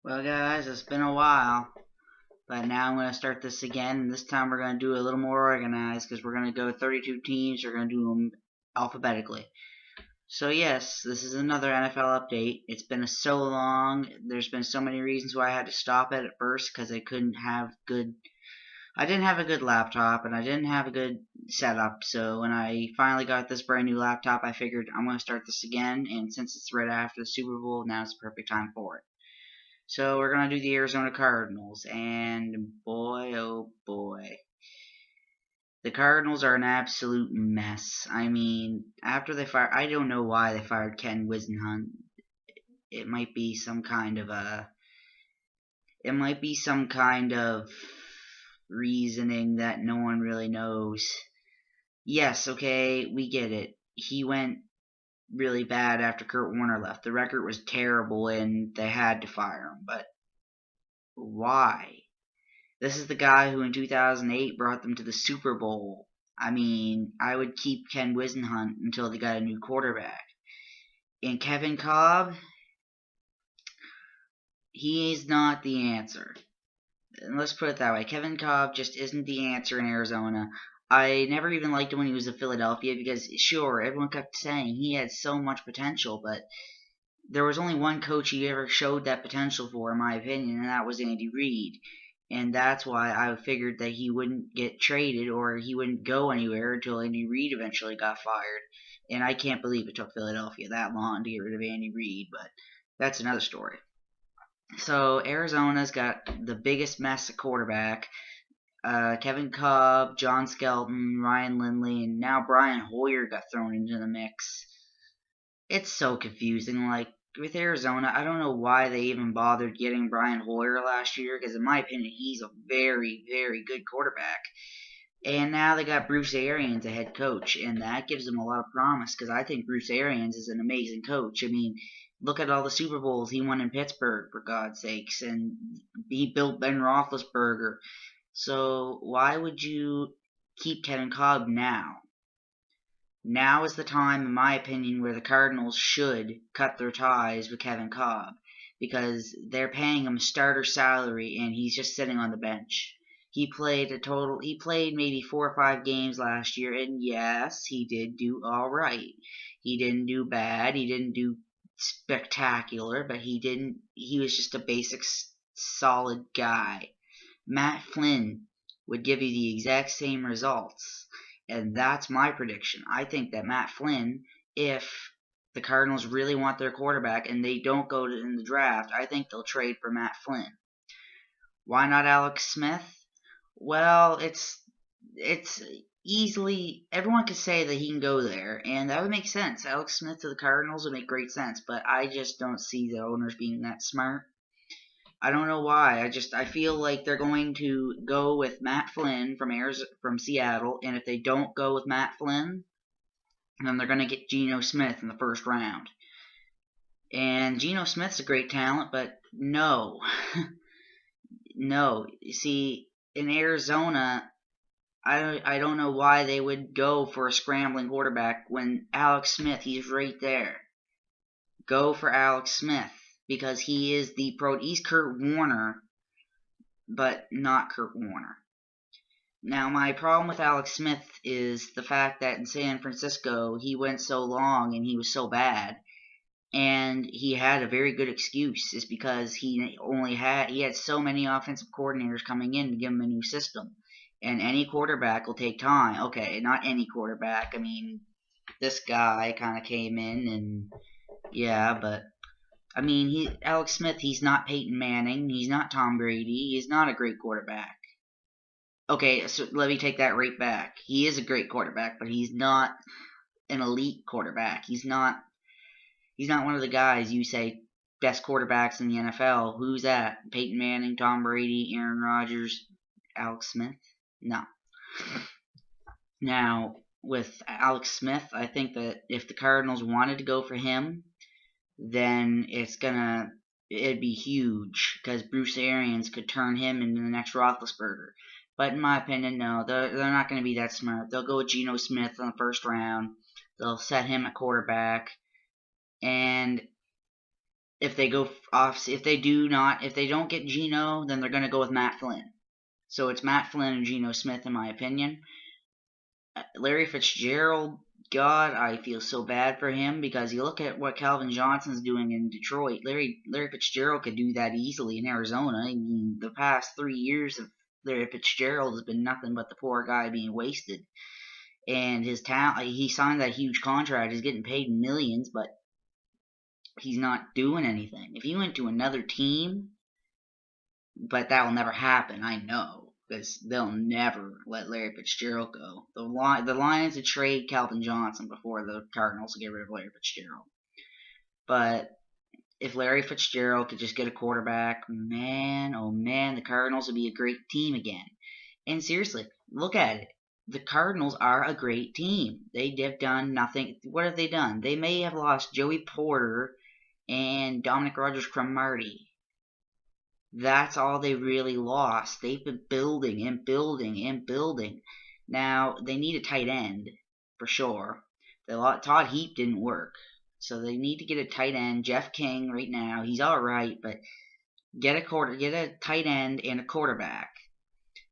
Well, guys, it's been a while, but now I'm going to start this again, and this time we're going to do it a little more organized, because we're going to go 32 teams, we're going to do them alphabetically. So yes, this is another NFL update. It's been so long, there's been so many reasons why I had to stop it at first, because I didn't have a good laptop, and I didn't have a good setup, so when I finally got this brand new laptop, I figured I'm going to start this again, and since it's right after the Super Bowl, now it's the perfect time for it. So we're going to do the Arizona Cardinals, and boy, oh boy. The Cardinals are an absolute mess. I mean, after they fired, I don't know why they fired Ken Whisenhunt. It might be some kind of reasoning that no one really knows. Yes, okay, we get it. He went really bad after Kurt Warner left. The record was terrible and they had to fire him, but why? This is the guy who in 2008 brought them to the Super Bowl. I mean, I would keep Ken Whisenhunt until they got a new quarterback. And Kevin Kolb, he's not the answer. And let's put it that way. Kevin Kolb just isn't the answer in Arizona. I never even liked him when he was in Philadelphia because, sure, everyone kept saying he had so much potential, but there was only one coach he ever showed that potential for, in my opinion, and that was Andy Reid. And that's why I figured that he wouldn't get traded or he wouldn't go anywhere until Andy Reid eventually got fired. And I can't believe it took Philadelphia that long to get rid of Andy Reid, but that's another story. So Arizona's got the biggest mess at quarterback. Kevin Kolb, John Skelton, Ryan Lindley, and now Brian Hoyer got thrown into the mix. It's so confusing. Like, with Arizona, I don't know why they even bothered getting Brian Hoyer last year, because in my opinion, he's a very, very good quarterback. And now they got Bruce Arians, a head coach, and that gives them a lot of promise, because I think Bruce Arians is an amazing coach. I mean, look at all the Super Bowls he won in Pittsburgh, for God's sakes, and he built Ben Roethlisberger. So why would you keep Kevin Kolb now? Now is the time, in my opinion, where the Cardinals should cut their ties with Kevin Kolb, because they're paying him a starter salary and he's just sitting on the bench. He played maybe 4 or 5 games last year, and yes, he did do alright. He didn't do bad, he didn't do spectacular, but he was just a basic solid guy. Matt Flynn would give you the exact same results. And that's my prediction. I think that Matt Flynn, if the Cardinals really want their quarterback and they don't go in the draft, I think they'll trade for Matt Flynn. Why not Alex Smith? Well, it's easily, everyone could say that he can go there, and that would make sense. Alex Smith to the Cardinals would make great sense, but I just don't see the owners being that smart. I don't know why. I feel like they're going to go with Matt Flynn from Seattle, and if they don't go with Matt Flynn, then they're going to get Geno Smith in the first round. And Geno Smith's a great talent, but no. No. You see, in Arizona, I don't know why they would go for a scrambling quarterback when Alex Smith, he's right there. Go for Alex Smith. Because he's Kurt Warner, but not Kurt Warner. Now, my problem with Alex Smith is the fact that in San Francisco, he went so long and he was so bad, and he had a very good excuse. It's because he had so many offensive coordinators coming in to give him a new system, and any quarterback will take time. Okay, not any quarterback. I mean, this guy kind of came in, and yeah, but I mean, Alex Smith, he's not Peyton Manning. He's not Tom Brady. He's not a great quarterback. Okay, so let me take that right back. He is a great quarterback, but he's not an elite quarterback. He's not one of the guys you say best quarterbacks in the NFL. Who's that? Peyton Manning, Tom Brady, Aaron Rodgers, Alex Smith? No. Now, with Alex Smith, I think that if the Cardinals wanted to go for him, then it'd be huge, because Bruce Arians could turn him into the next Roethlisberger. But in my opinion, no, they're not going to be that smart. They'll go with Geno Smith in the first round. They'll set him at quarterback. And if they go off, if they don't get Geno, then they're going to go with Matt Flynn. So it's Matt Flynn and Geno Smith, in my opinion. Larry Fitzgerald, God, I feel so bad for him because you look at what Calvin Johnson's doing in Detroit. Larry Fitzgerald could do that easily in Arizona. I mean, the past 3 years of Larry Fitzgerald has been nothing but the poor guy being wasted. And his talent, he signed that huge contract. He's getting paid millions, but he's not doing anything. If he went to another team, but that will never happen, I know, because they'll never let Larry Fitzgerald go. The Lions would trade Calvin Johnson before the Cardinals would get rid of Larry Fitzgerald. But if Larry Fitzgerald could just get a quarterback, man, oh man, the Cardinals would be a great team again. And seriously, look at it. The Cardinals are a great team. They have done nothing. What have they done? They may have lost Joey Porter and Dominic Rodgers-Cromartie. That's all they really lost. They've been building and building and building. Now, they need a tight end, for sure. Todd Heap didn't work. So they need to get a tight end. Jeff King right now, he's alright, but get a tight end and a quarterback.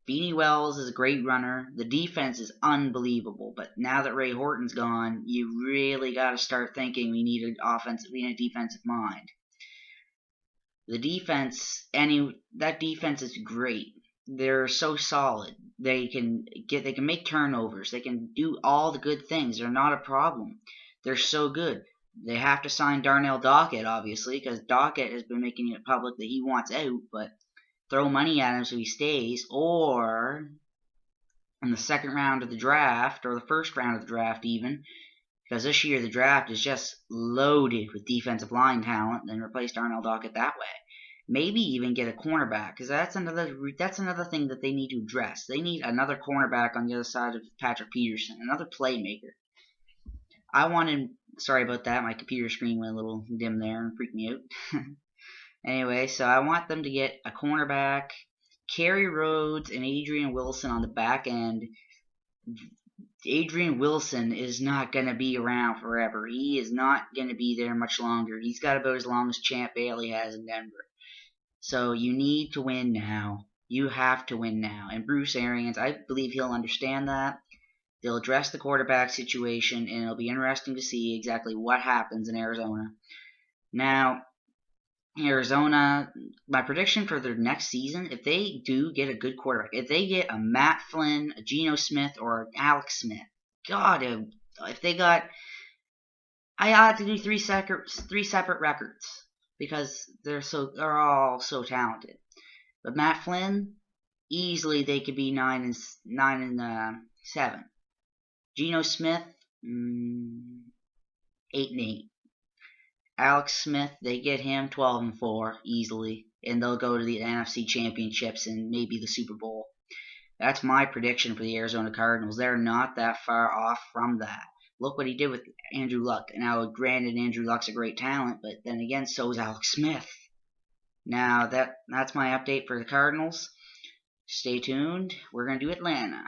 Beanie Wells is a great runner. The defense is unbelievable, but now that Ray Horton's gone, you really got to start thinking we need a defensive mind. The defense, that defense is great. They're so solid. They can make turnovers. They can do all the good things. They're not a problem. They're so good. They have to sign Darnell Dockett, obviously, because Dockett has been making it public that he wants out, but throw money at him so he stays, or in the second round of the draft, or the first round of the draft even, because this year the draft is just loaded with defensive line talent, then replace Darnell Dockett that way. Maybe even get a cornerback, because that's another thing that they need to address. They need another cornerback on the other side of Patrick Peterson, another playmaker. Sorry about that, my computer screen went a little dim there and freaked me out. Anyway, so I want them to get a cornerback, Kerry Rhodes and Adrian Wilson on the back end. Adrian Wilson is not going to be around forever. He is not going to be there much longer. He's got about as long as Champ Bailey has in Denver. So you need to win now. You have to win now. And Bruce Arians, I believe he'll understand that. They'll address the quarterback situation, and it'll be interesting to see exactly what happens in Arizona. Now, Arizona, my prediction for their next season, if they do get a good quarterback, if they get a Matt Flynn, a Geno Smith, or an Alex Smith, God, if they got, I have to do three separate records because they're all so talented. But Matt Flynn, easily they could be 9 and 7. Geno Smith, 8 and 8. Alex Smith, they get him 12 and 4 easily, and they'll go to the NFC Championships and maybe the Super Bowl. That's my prediction for the Arizona Cardinals. They're not that far off from that. Look what he did with Andrew Luck. Now, granted, Andrew Luck's a great talent, but then again, so is Alex Smith. Now, that's my update for the Cardinals. Stay tuned. We're going to do Atlanta.